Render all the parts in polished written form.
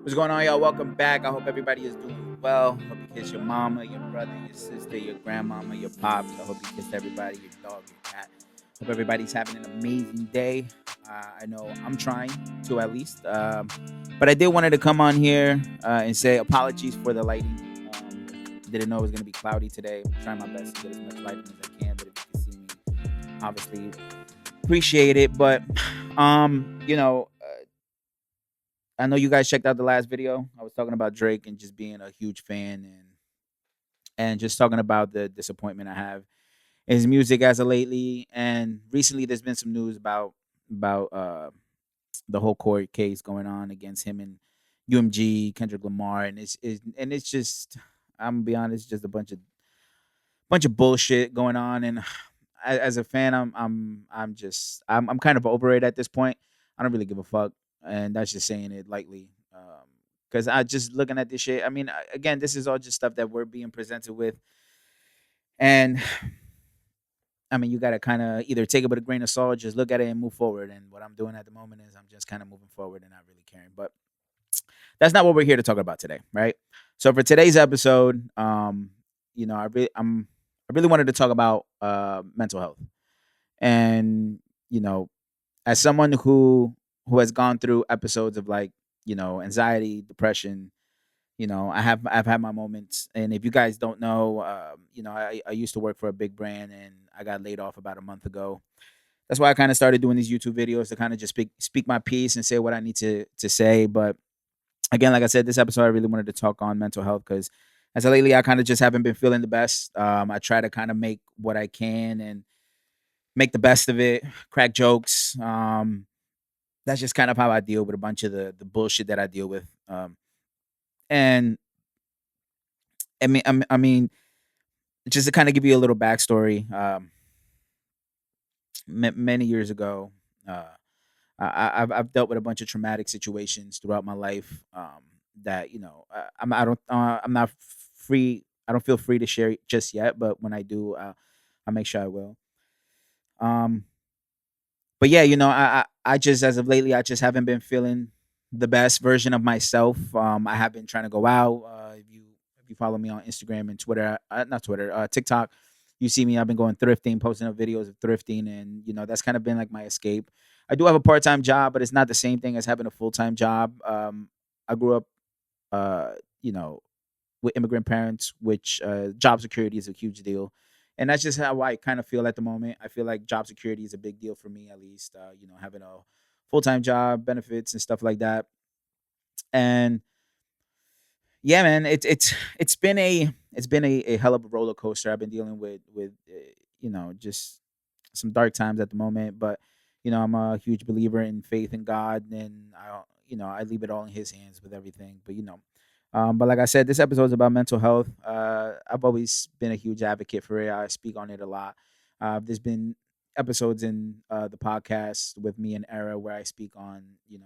What's going on, y'all? Welcome back. I hope everybody is doing well. Hope you kiss your mama, your brother, your sister, your grandmama, your pops. I hope you kissed everybody, your dog, your cat. Hope everybody's having an amazing day. I know I'm trying to at least. But I did wanted to come on here and say apologies for the lighting. Didn't know it was going to be cloudy today. I'm trying my best to get as much lighting as I can. But if you can see me, obviously appreciate it. But, I know you guys checked out the last video. I was talking about Drake and just being a huge fan and just talking about the disappointment I have in his music as of lately. And recently, there's been some news about the whole court case going on against him and UMG, Kendrick Lamar, and it's just I'm gonna be honest, just a bunch of bullshit going on. And as a fan, I'm kind of over it at this point. I don't really give a fuck, and that's just saying it lightly. Because I just looking at this shit. I mean, again, this is all just stuff that we're being presented with, and I mean, you got to kind of either take it with a grain of salt, just look at it and move forward. And what I'm doing at the moment is I'm just kind of moving forward and not really caring. But that's not what we're here to talk about today, right? So for today's episode, I really wanted to talk about mental health, and you know, as someone who has gone through episodes of like anxiety, depression. I've had my moments, and if you guys don't know, I used to work for a big brand, and I got laid off about a month ago. That's why I kind of started doing these YouTube videos to kind of just speak my piece and say what I need to say. But again, like I said, this episode I really wanted to talk on mental health because as of lately, I kind of just haven't been feeling the best. I try to kind of make what I can and make the best of it, crack jokes. That's just kind of how I deal with a bunch of the bullshit that I deal with. And I mean, just to kind of give you a little backstory. Many years ago, uh, I've dealt with a bunch of traumatic situations throughout my life. That I'm not free. I don't feel free to share it just yet, but when I do, I'll make sure I will. Um, but yeah, I just as of lately, I just haven't been feeling the best version of myself. I have been trying to go out. If you follow me on Instagram and Twitter, not Twitter, TikTok, you see me. I've been going thrifting, posting up videos of thrifting, and that's kind of been like my escape. I do have a part time job, but it's not the same thing as having a full time job. I grew up, uh, you know, with immigrant parents, which job security is a huge deal. And that's just how I kind of feel at the moment. I feel like job security is a big deal for me, at least. Having a full time job, benefits, and stuff like that. And yeah, man, it's been a hell of a roller coaster. I've been dealing with just some dark times at the moment, but I'm a huge believer in faith in God, and I leave it all in His hands with everything. But like I said, this episode is about mental health. I've always been a huge advocate for it. I speak on it a lot. There's been episodes in the podcast with me and Era where I speak on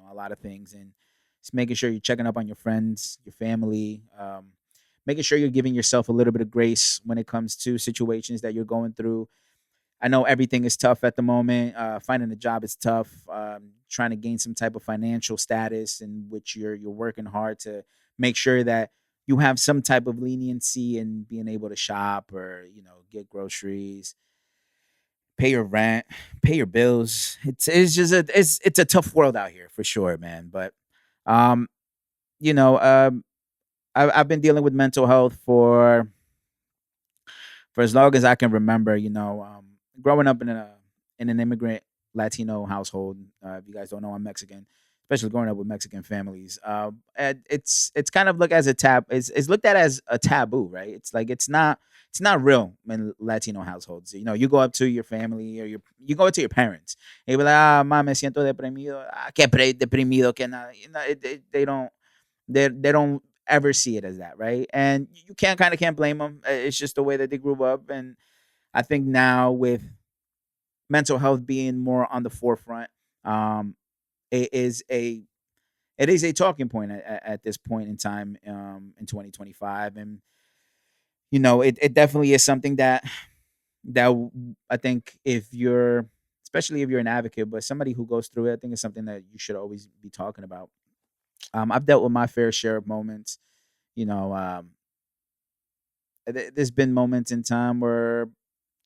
a lot of things, and just making sure you're checking up on your friends, your family, making sure you're giving yourself a little bit of grace when it comes to situations that you're going through. I know everything is tough at the moment. Finding a job is tough. Trying to gain some type of financial status in which you're working hard to make sure that you have some type of leniency in being able to shop or get groceries, pay your rent, pay your bills. It's a tough world out here for sure, man. But um, you know, I've been dealing with mental health for as long as I can remember. Growing up in an immigrant Latino household. If you guys don't know, I'm Mexican. Especially growing up with Mexican families, and it's kind of looked as a It's looked at as a taboo, right? It's like it's not real in Latino households. You go up to your family or you go up to your parents. And you be like, ma, me siento deprimido. Que deprimido, que nada. They don't ever see it as that, right? And you can't blame them. It's just the way that they grew up, and I think now with mental health being more on the forefront, um, it is a it is a talking point at this point in time, in 2025. And it definitely is something I think, if you're especially if you're an advocate, but somebody who goes through it, I think it's something that you should always be talking about. I've dealt with my fair share of moments. You know, there's been moments in time where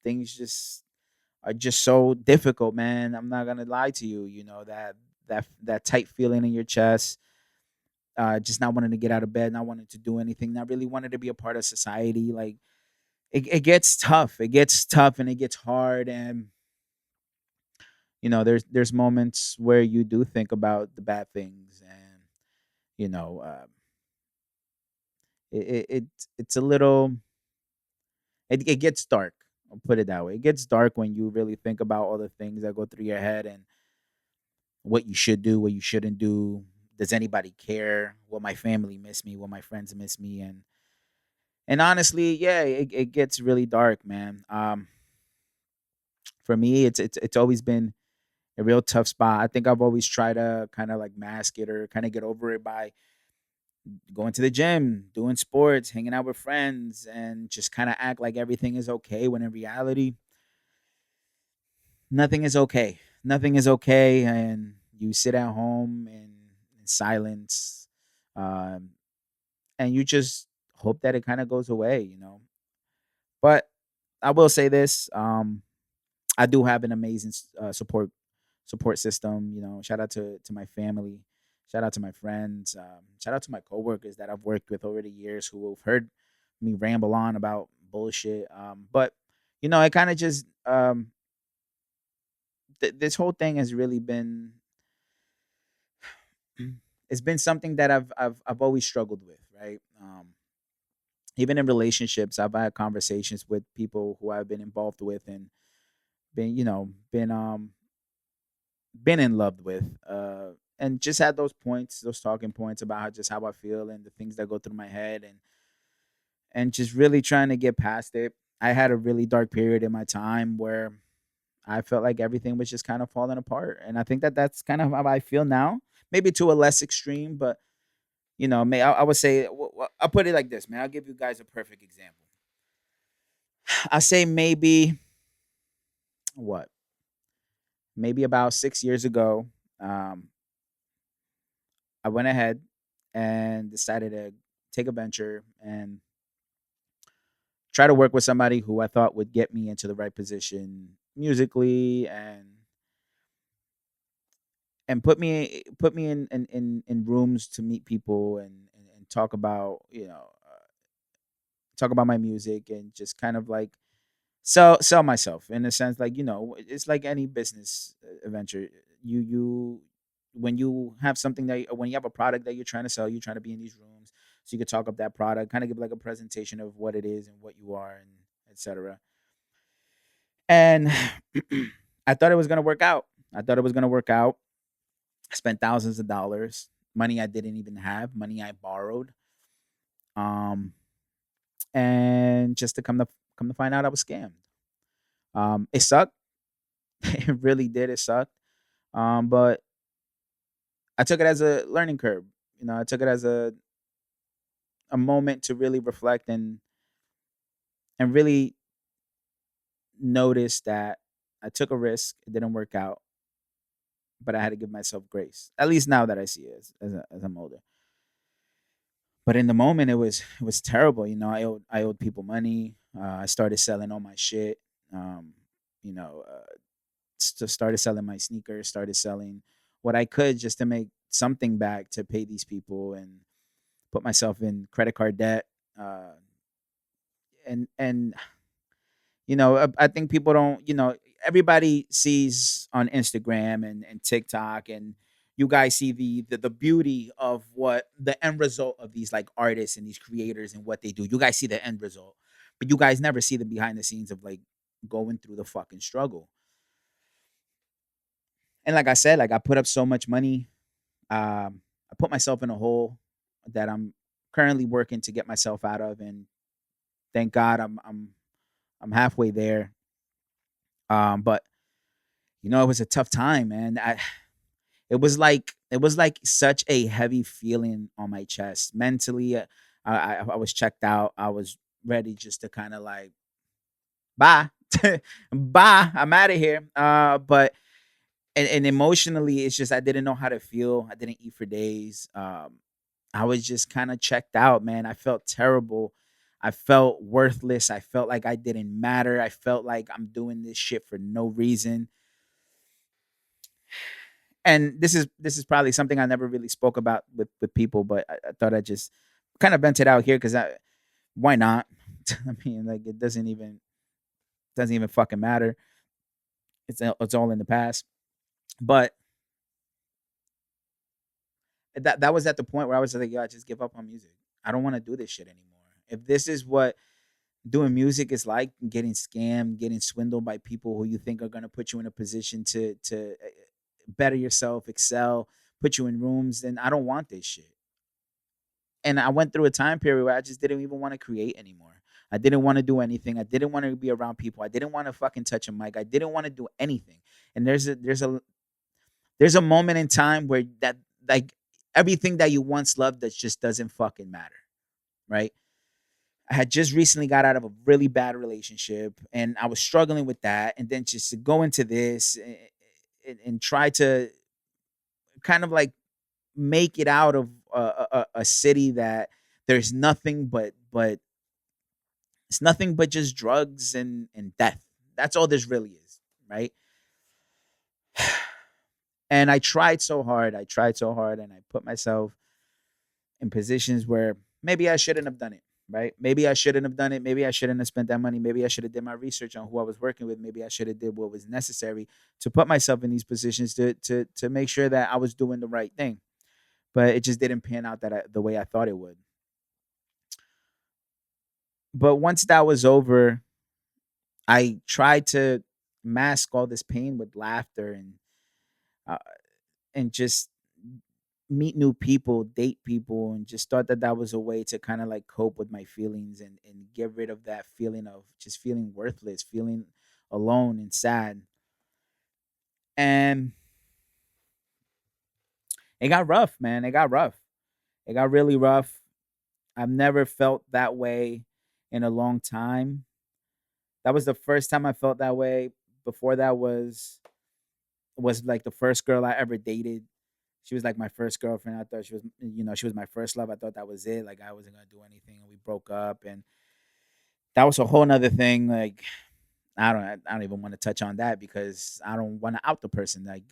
things just are just so difficult, man. I'm not gonna lie to you. You know that tight feeling in your chest, just not wanting to get out of bed, not wanting to do anything, not really wanting to be a part of society. Like it gets tough. It gets tough and it gets hard. And there's moments where you do think about the bad things, and you know, it's a little. It gets dark. I'll put it that way. It gets dark when you really think about all the things that go through your head and what you should do, what you shouldn't do. Does anybody care? Will my family miss me? Will my friends miss me? And honestly, yeah, it gets really dark, man. For me, it's always been a real tough spot. I think I've always tried to kind of like mask it or kind of get over it by going to the gym, doing sports, hanging out with friends, and just kind of act like everything is okay when in reality, nothing is okay. Nothing is okay. And you sit at home in silence, um, and you just hope that it kind of goes away. But I will say this: I do have an amazing support system. Shout out to my family, shout out to my friends, shout out to my coworkers that I've worked with over the years who have heard me ramble on about bullshit. But I kind of just this whole thing has really been it's been something that I've always struggled with, right? Even in relationships, I've had conversations with people who I've been involved with and been in love with, and just had those points, those talking points about how I feel and the things that go through my head, and just really trying to get past it. I had a really dark period in my time where I felt like everything was just kind of falling apart, and I think that that's kind of how I feel now. Maybe to a less extreme, but I would say I'll put it like this, man. I'll give you guys a perfect example. I say what, maybe about 6 years ago, um, I went ahead and decided to take a venture and try to work with somebody who I thought would get me into the right position musically and put me in rooms to meet people and talk about my music and just kind of like sell myself in a sense, like it's like any business venture. You When you have something when you have a product that you're trying to sell, you're trying to be in these rooms so you could talk up that product, kind of give like a presentation of what it is and what you are, and etc. And I thought it was going to work out. I spent thousands of dollars, money I didn't even have, money I borrowed, um and just to come to find out I was scammed. It sucked. It really did. It sucked. But I took it as a learning curve. I took it as a moment to really reflect and really notice that I took a risk. It didn't work out, but I had to give myself grace. At least now that I see it as I'm older. But in the moment, it was terrible. I owed people money. I started selling all my shit. Um, you know, started selling my sneakers. Started selling what I could just to make something back to pay these people and put myself in credit card debt. Uh, and I think people don't. Everybody sees on Instagram and TikTok, and you guys see the beauty of what the end result of these like artists and these creators and what they do. You guys see the end result, but you guys never see the behind the scenes of like going through the fucking struggle. And like I said, like I put up so much money. I put myself in a hole that I'm currently working to get myself out of, and thank God I'm halfway there. But it was a tough time, man. It was like such a heavy feeling on my chest mentally. I was checked out. I was ready just to kind of like bye, bye. I'm out of here. But and emotionally, it's just I didn't know how to feel. I didn't eat for days. I was just kind of checked out, man. I felt terrible. I felt worthless. I felt like I didn't matter. I felt like I'm doing this shit for no reason. And this is probably something I never really spoke about with people, but I thought I just kind of vent it out here because I why not? I mean, like it doesn't even fucking matter. It's all in the past. But that was at the point where I was like, yo, I just give up on music. I don't want to do this shit anymore. If this is what doing music is like, getting scammed, getting swindled by people who you think are gonna put you in a position to better yourself, excel, put you in rooms, then I don't want this shit. And I went through a time period where I just didn't even want to create anymore. I didn't want to do anything. I didn't want to be around people. I didn't want to fucking touch a mic. I didn't want to do anything. And there's a moment in time where that like everything that you once loved that just doesn't fucking matter, right? I had just recently got out of a really bad relationship and I was struggling with that. And then just to go into this and try to kind of like make it out of a city that there's nothing but it's nothing but just drugs and death. That's all this really is, right? And I tried so hard. I tried so hard and I put myself in positions where maybe I shouldn't have done it, right? Maybe I shouldn't have done it. Maybe I shouldn't have spent that money. Maybe I should have did my research on who I was working with. Maybe I should have did what was necessary to put myself in these positions to make sure that I was doing the right thing. But it just didn't pan out the way I thought it would. But once that was over, I tried to mask all this pain with laughter uh, and just meet new people, date people, and just thought that that was a way to kind of like cope with my feelings and get rid of that feeling of just feeling worthless, feeling alone and sad. And it got rough, man. It got rough. It got really rough. I've never felt that way in a long time. That was the first time I felt that way. Before that was like the first girl I ever dated. She was like my first girlfriend. I thought she was my first love. I thought that was it. Like I wasn't gonna do anything, and we broke up, and that was a whole nother thing. Like I don't even want to touch on that because I don't want to out the person. Like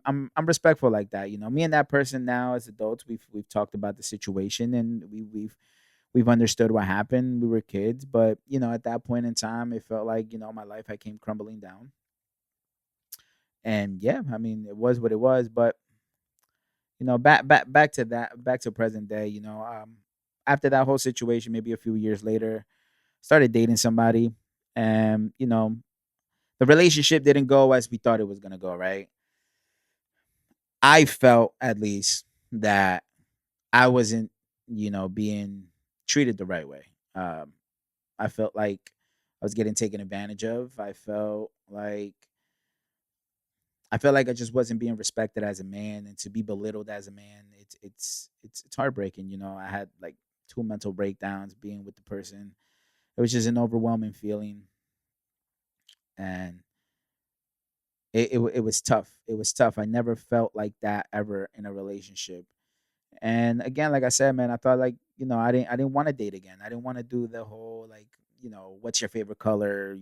I'm respectful like that. Me and that person now as adults, we've talked about the situation, and we've understood what happened. We were kids, but at that point in time, it felt like my life had came crumbling down. And yeah, I mean, it was what it was. But back to that, back to present day. After that whole situation, maybe a few years later, started dating somebody, and the relationship didn't go as we thought it was gonna go. Right? I felt at least that I wasn't, being treated the right way. Um, I felt like I was getting taken advantage of. I felt like I just wasn't being respected as a man, and to be belittled as a man, it's heartbreaking. I had like two mental breakdowns being with the person. It was just an overwhelming feeling, and it was tough. It was tough. I never felt like that ever in a relationship. And again, like I said, man, I thought like I didn't want to date again. I didn't want to do the whole like what's your favorite color?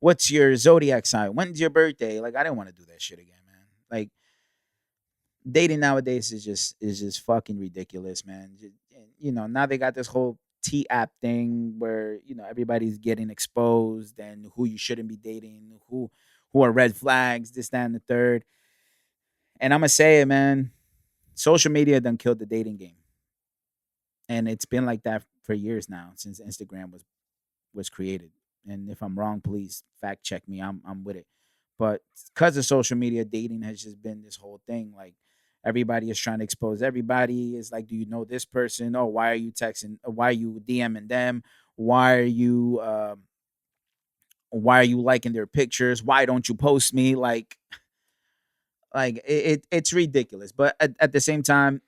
What's your zodiac sign? When's your birthday? Like I didn't want to do that shit again, man. Like dating nowadays is just fucking ridiculous, man. Now they got this whole T app thing where everybody's getting exposed and who you shouldn't be dating, who are red flags, this, that, and the third. And I'm gonna say it, man. Social media done killed the dating game, and it's been like that for years now since Instagram was created. And if I'm wrong, please fact check me. I'm with it. But because of social media, dating has just been this whole thing. Like everybody is trying to expose everybody. It's like, do you know this person? Oh, why are you texting? Why are you DMing them? Why are you liking their pictures? Why don't you post me? Like it's ridiculous. But at the same time,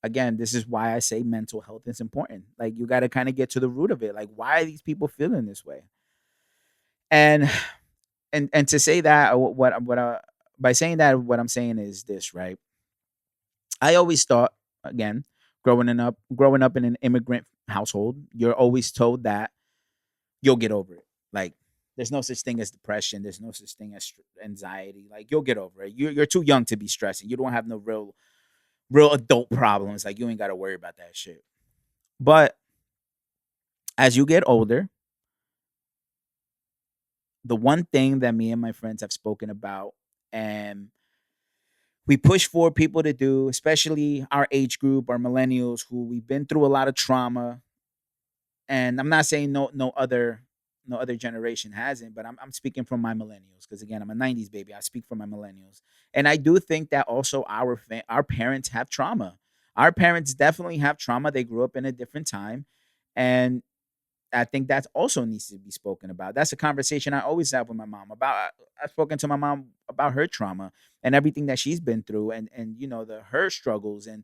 again, this is why I say mental health is important. Like you got to kind of get to the root of it. Like why are these people feeling this way? And and to say that by saying that, what I'm saying is this, right? I always thought Again, growing up in an immigrant household, you're always told that you'll get over it. Like, there's no such thing as depression. There's no such thing as anxiety. Like, you'll get over it. You're too young to be stressing. You don't have no real adult problems. Like, you ain't got to worry about that shit. But as you get older, the one thing that me and my friends have spoken about, and we push for people to do, especially our age group, our millennials, who we've been through a lot of trauma. And I'm not saying no other generation hasn't, but I'm speaking from my millennials, because again, I'm a '90s baby. I speak from my millennials, and I do think that also our parents have trauma. Our parents definitely have trauma. They grew up in a different time, and I think that also needs to be spoken about. That's a conversation I always have with my mom about. I've spoken to my mom about her trauma and everything that she's been through, and the her struggles, and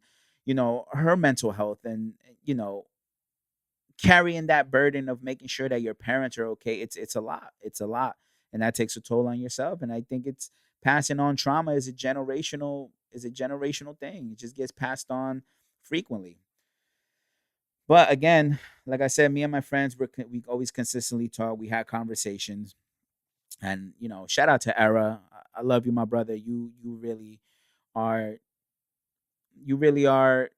her mental health, and carrying that burden of making sure that your parents are okay. It's a lot. It's a lot, and that takes a toll on yourself. And I think it's passing on trauma is a generational thing. It just gets passed on frequently. But again, like I said, me and my friends we always consistently talk. We had conversations, and shout out to Era. I love you, my brother. Are you really are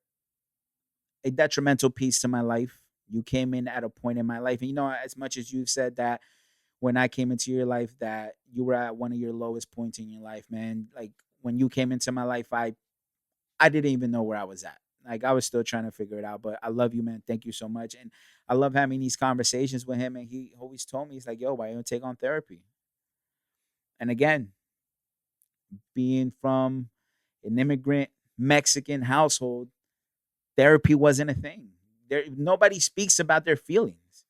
a detrimental piece to my life. You came in at a point in my life, and as much as you've said that when I came into your life, that you were at one of your lowest points in your life, man. Like, when you came into my life, I didn't even know where I was at. Like, I was still trying to figure it out. But I love you, man. Thank you so much. And I love having these conversations with him. And he always told me, he's like, yo, why you don't take on therapy? And again, being from an immigrant Mexican household, therapy wasn't a thing. Nobody speaks about their feelings.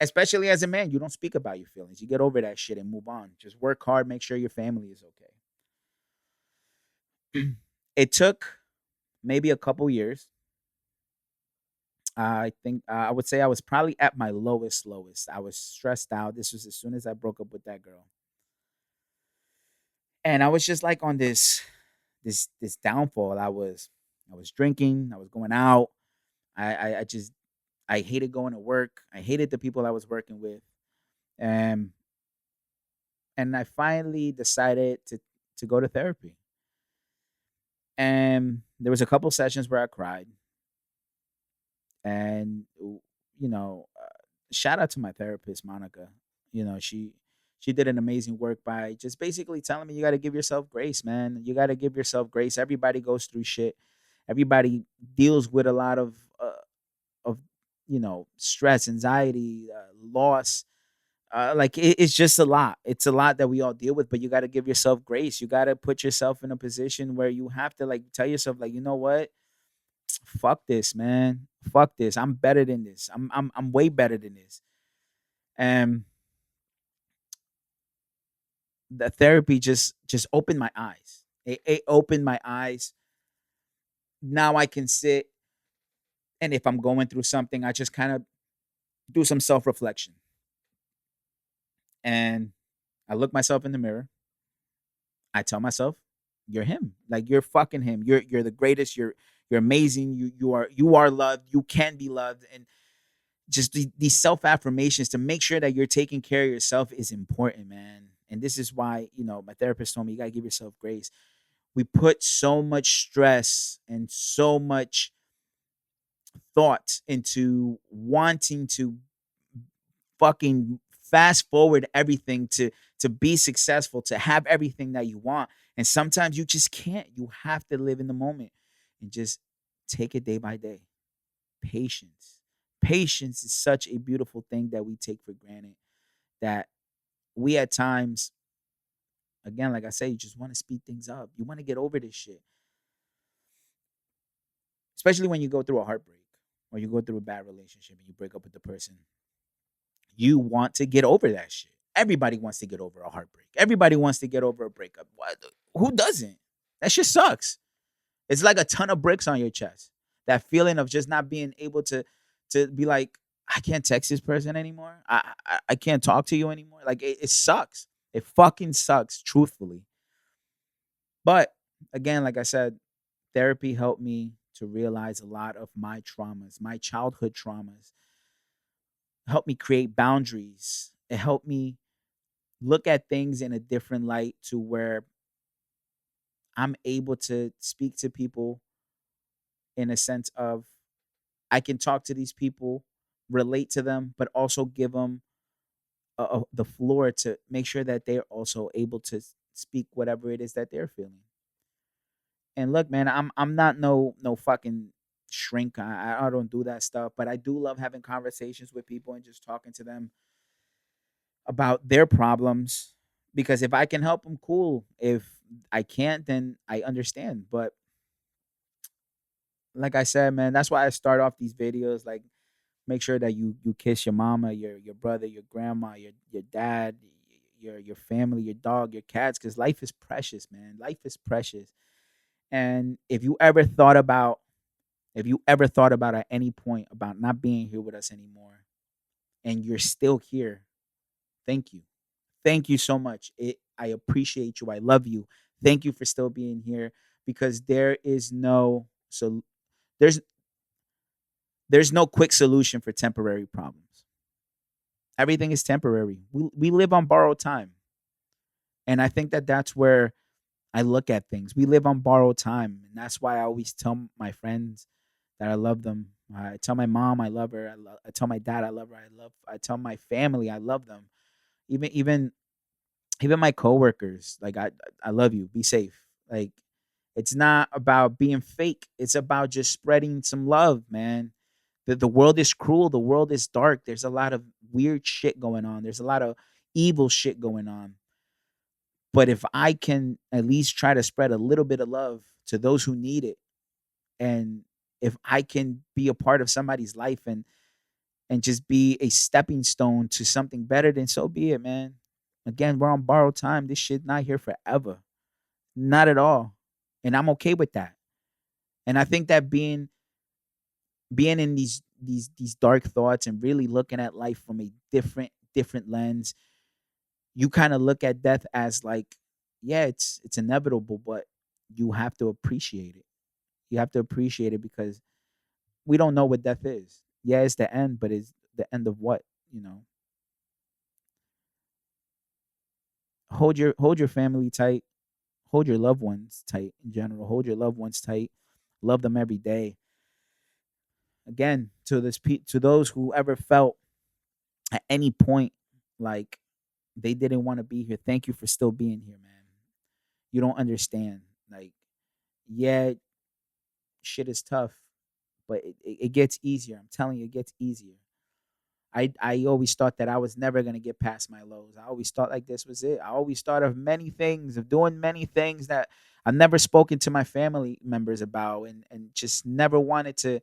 Especially as a man, you don't speak about your feelings. You get over that shit and move on. Just work hard, make sure your family is okay. It took maybe a couple years. I think I would say I was probably at my lowest. I was stressed out. This was as soon as I broke up with that girl, and I was just like on this downfall. I was drinking. I was going out. I hated going to work. I hated the people I was working with, and I finally decided to go to therapy. And there was a couple sessions where I cried, and shout out to my therapist, Monica. She did an amazing work by just basically telling me, you got to give yourself grace, man. You got to give yourself grace. Everybody goes through shit. Everybody deals with a lot of stress, anxiety, loss. Like, it's just a lot. It's a lot that we all deal with, but you got to give yourself grace. You got to put yourself in a position where you have to, like, tell yourself, like, you know what? Fuck this, man. Fuck this. I'm better than this. I'm way better than this. And the therapy just opened my eyes. It opened my eyes. Now I can sit, and if I'm going through something, I just kind of do some self reflection, and I look myself in the mirror. I tell myself, "You're him. Like, you're fucking him. You're the greatest. You're amazing. You are loved. You can be loved." And just these self affirmations to make sure that you're taking care of yourself is important, man. And this is why my therapist told me, you gotta give yourself grace. We put so much stress and so much thought into wanting to fucking fast forward everything to be successful, to have everything that you want. And sometimes you just can't. You have to live in the moment and just take it day by day. Patience. Patience is such a beautiful thing that we take for granted, that we at times, again, like I say, you just want to speed things up. You want to get over this shit. Especially when you go through a heartbreak or you go through a bad relationship and you break up with the person. You want to get over that shit. Everybody wants to get over a heartbreak. Everybody wants to get over a breakup. Who doesn't? That shit sucks. It's like a ton of bricks on your chest. That feeling of just not being able to be like, I can't text this person anymore. I can't talk to you anymore. Like, it sucks. It fucking sucks, truthfully. But again, like I said, therapy helped me to realize a lot of my traumas, my childhood traumas. It helped me create boundaries. It helped me look at things in a different light to where I'm able to speak to people in a sense of I can talk to these people, relate to them, but also give them the floor to make sure that they're also able to speak whatever it is that they're feeling. And look, man, I'm not no fucking shrink. I don't do that stuff, but I do love having conversations with people and just talking to them about their problems. Because if I can help them, cool. If I can't, then I understand. But like I said, man, that's why I start off these videos. Like, make sure that you kiss your mama, your brother, your grandma, your dad, your family, your dog, your cats, because life is precious, man. Life is precious. And if you ever thought about at any point about not being here with us anymore, and you're still here, thank you. Thank you so much. I appreciate you. I love you. Thank you for still being here, because there's there's no quick solution for temporary problems. Everything is temporary. We live on borrowed time. And I think that that's where I look at things. We live on borrowed time. And that's why I always tell my friends that I love them. I tell my mom I love her. I tell my dad I love her. I tell my family I love them. Even even my coworkers, like I love you. Be safe. Like, it's not about being fake. It's about just spreading some love, man. The world is cruel. The world is dark. There's a lot of weird shit going on. There's a lot of evil shit going on. But if I can at least try to spread a little bit of love to those who need it, and if I can be a part of somebody's life and just be a stepping stone to something better, then so be it, man. Again, we're on borrowed time. This shit not here forever. Not at all. And I'm okay with that. And I think that being in these dark thoughts and really looking at life from a different lens, you kind of look at death as like, yeah, it's inevitable, but you have to appreciate it. You have to appreciate it, because we don't know what death is. Yeah, it's the end, but it's the end of what? You know, hold your family tight, hold your loved ones tight in general. Hold your loved ones tight. Love them every day. Again, to those who ever felt at any point like they didn't want to be here, thank you for still being here, man. You don't understand. Like, yeah, shit is tough, but it gets easier. I'm telling you, it gets easier. I always thought that I was never gonna get past my lows. I always thought like this was it. I always thought of many things, of doing many things that I've never spoken to my family members about, and just never wanted to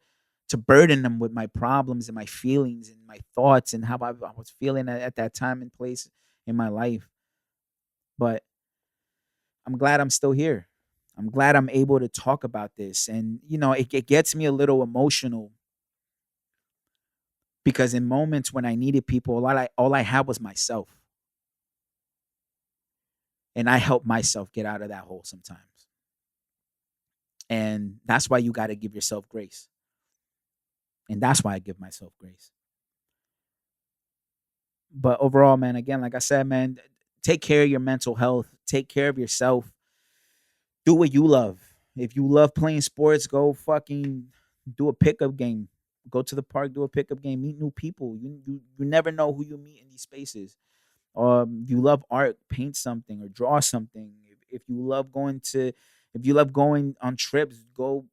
burden them with my problems and my feelings and my thoughts and how I was feeling at that time and place in my life. But I'm glad I'm still here. I'm glad I'm able to talk about this. And it gets me a little emotional, because in moments when I needed people, all I had was myself. And I help myself get out of that hole sometimes. And that's why you got to give yourself grace. And that's why I give myself grace. But overall, man, again, like I said, man, take care of your mental health, take care of yourself, do what you love. If you love playing sports, go fucking do a pickup game. Go to the park, do a pickup game, meet new people. You never know who you meet in these spaces. You love art, paint something or draw something. If you love going on trips, go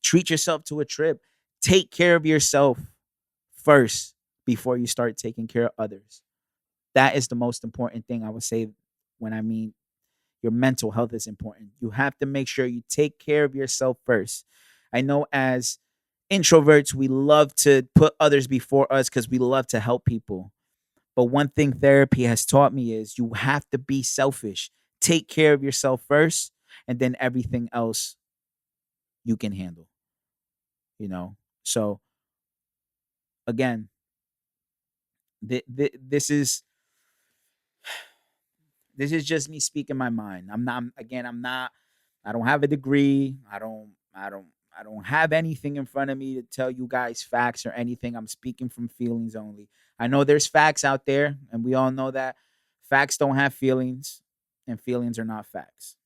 treat yourself to a trip. Take care of yourself first before you start taking care of others. That is the most important thing I would say when I mean your mental health is important. You have to make sure you take care of yourself first. I know as introverts, we love to put others before us because we love to help people. But one thing therapy has taught me is you have to be selfish. Take care of yourself first, and then everything else you can handle, you know? So again, this is just me speaking my mind. I'm not, again, I'm not, I don't have a degree. I don't have anything in front of me to tell you guys facts or anything. I'm speaking from feelings only. I know there's facts out there, and we all know that facts don't have feelings, and feelings are not facts.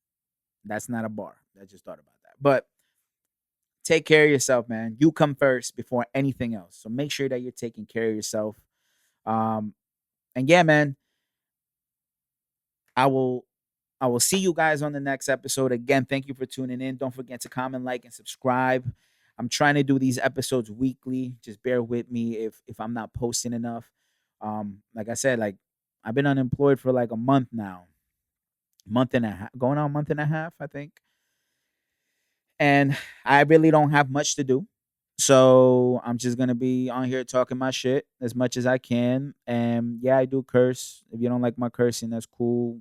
That's not a bar. I just thought about that. But take care of yourself, man. You come first before anything else. So make sure that you're taking care of yourself. Um, and yeah, man, I will I will see you guys on the next episode. Again, thank you for tuning in. Don't forget to comment, like, and subscribe. I'm trying to do these episodes weekly. Just bear with me if I'm not posting enough. Like I said, like I've been unemployed for like a month now. Month and a half, going on a month and a half, I think. And I really don't have much to do. So I'm just gonna be on here talking my shit as much as I can. And yeah, I do curse. If you don't like my cursing, that's cool.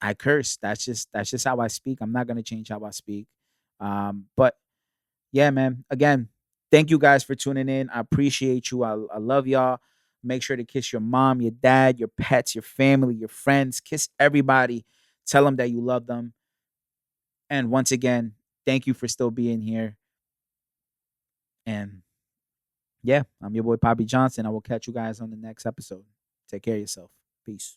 I curse. That's just how I speak. I'm not gonna change how I speak. But yeah, man. Again, thank you guys for tuning in. I appreciate you. I love y'all. Make sure to kiss your mom, your dad, your pets, your family, your friends. Kiss everybody. Tell them that you love them. And once again, thank you for still being here. And yeah, I'm your boy Poppy Johnson. I will catch you guys on the next episode. Take care of yourself. Peace.